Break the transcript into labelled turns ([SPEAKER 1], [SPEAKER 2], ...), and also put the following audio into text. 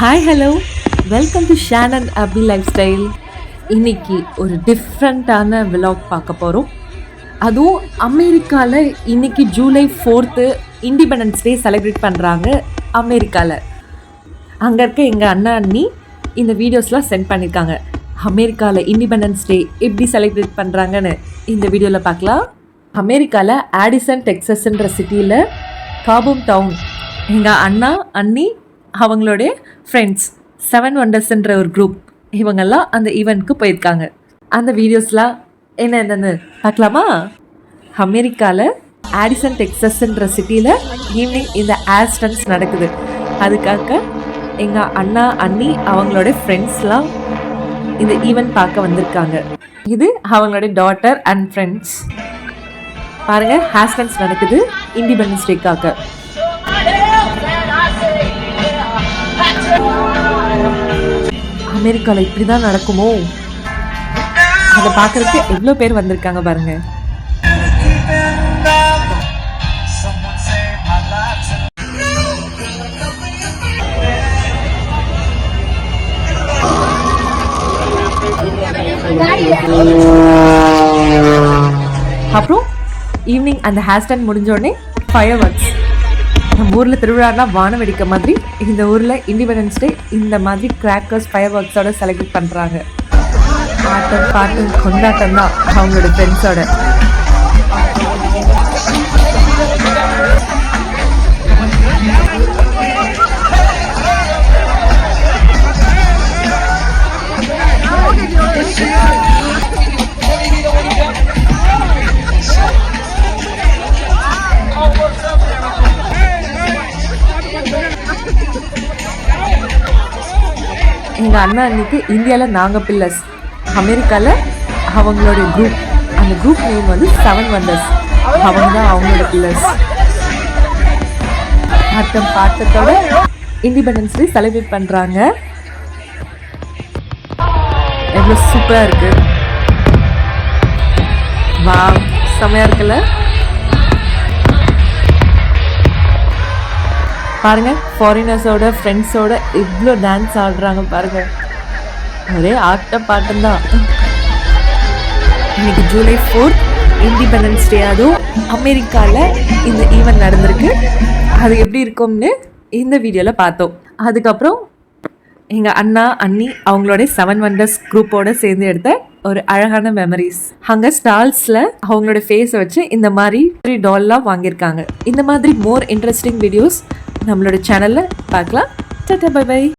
[SPEAKER 1] Hi hello, welcome to Shannon Abi life style. இன்னைக்கு ஒரு டிஃப்ரெண்ட்டான விலாக் பார்க்க போகிறோம். அதுவும் அமெரிக்காவில் இன்னைக்கு July 4th independence day celebrate பண்ணுறாங்க அமெரிக்காவில். அங்கே இருக்க எங்கள் அண்ணா அண்ணி இந்த வீடியோஸ்லாம் சென்ட் பண்ணியிருக்காங்க. அமெரிக்காவில் இண்டிபெண்டன்ஸ் டே எப்படி செலிப்ரேட் பண்ணுறாங்கன்னு இந்த வீடியோவில் பார்க்கலாம். அமெரிக்காவில் ஆடிசன் டெக்ஸஸ்ன்ற சிட்டியில் காபூம் டவுன் எங்கள் அண்ணா அண்ணி அவங்களுடைய ஃப்ரெண்ட்ஸ் 7 Wondersன்ற ஒரு குரூப் இவங்கெல்லாம் அந்த ஈவெண்ட்க்கு போயிருக்காங்க. அந்த வீடியோஸ்லாம் என்னென்னு பார்க்கலாமா? அமெரிக்காவில் ஆடிசன் டெக்ஸஸ்ன்ற சிட்டியில் ஈவினிங் இந்த ஏர் ஸ்டன்ஸ் நடக்குது. அதுக்காக எங்கள் அண்ணா அண்ணி அவங்களோட ஃப்ரெண்ட்ஸ்லாம் இந்த ஈவெண்ட் பார்க்க வந்திருக்காங்க. இது அவங்களுடைய டாட்டர் அண்ட் ஃப்ரெண்ட்ஸ். பாருங்கள், ஹேர் ஸ்டன்ஸ் நடக்குது இண்டிபெண்டன்ஸ் டேக்காக. அமெரிக்காவில் இப்படி தான் நடக்குமோ? அதை பார்க்கறதுக்கு எவ்வளோ பேர் வந்திருக்காங்க பாருங்க. அப்புறம் ஈவினிங் அந்த ஹேர் ஸ்டாண்ட் முடிஞ்சோடனே ஃபயர் ஒர்க்ஸ். நம்ம ஊரில் திருவிழானா வானம் வெடிக்க மாதிரி இந்த ஊரில் இண்டிபெண்டன்ஸ் டே இந்த மாதிரி கிராக்கர்ஸ் ஃபயர் ஒர்க்ஸோட செலிப்ரேட் பண்ணுறாங்க. ஆட்டம் பாட்டு கொண்டாட்டம் தான் அவங்களோட ஃப்ரெண்ட்ஸோட. எங்கள் அண்ணா அன்னைக்கு இந்தியாவில் நாங்கள் பில்லர்ஸ், அமெரிக்காவில் அவங்களோட குரூப், அந்த குரூப் நேம் வந்து 7 Wonders. அவங்க தான் அவங்களோட பில்லர்ஸ். ஆட்டம் பாட்டத்தோட இண்டிபெண்டன்ஸ் டே செலிப்ரேட் பண்ணுறாங்க. எவ்வளோ சூப்பராக இருக்கு. வா, செமையாக இருக்குல்ல? பாருங்க, ஃபாரினர்ஸோட ஃப்ரெண்ட்ஸோட இவ்வளோ டான்ஸ் ஆடுறாங்க பாருங்க. ஒரே ஆட்டம் பாட்டம் தான். இன்னைக்கு ஜூலை 4th இண்டிபெண்டன்ஸ் டே. அதுவும் அமெரிக்காவில் இந்த ஈவெண்ட் நடந்திருக்கு. அது எப்படி இருக்கும்னு இந்த வீடியோவில் பார்த்தோம். அதுக்கப்புறம் எங்கள் அண்ணா அண்ணி அவங்களோட 7 Wonders குரூப்போட சேர்ந்து எடுத்த ஒரு அழகான மெமரிஸ். அங்கே ஸ்டால்ஸில் அவங்களோட ஃபேஸை வச்சு இந்த மாதிரி டால்லாம் வாங்கியிருக்காங்க. இந்த மாதிரி மோர் இன்ட்ரெஸ்டிங் வீடியோஸ் நம்மளோட சேனலில் பார்க்கலாம். Tata, bye by.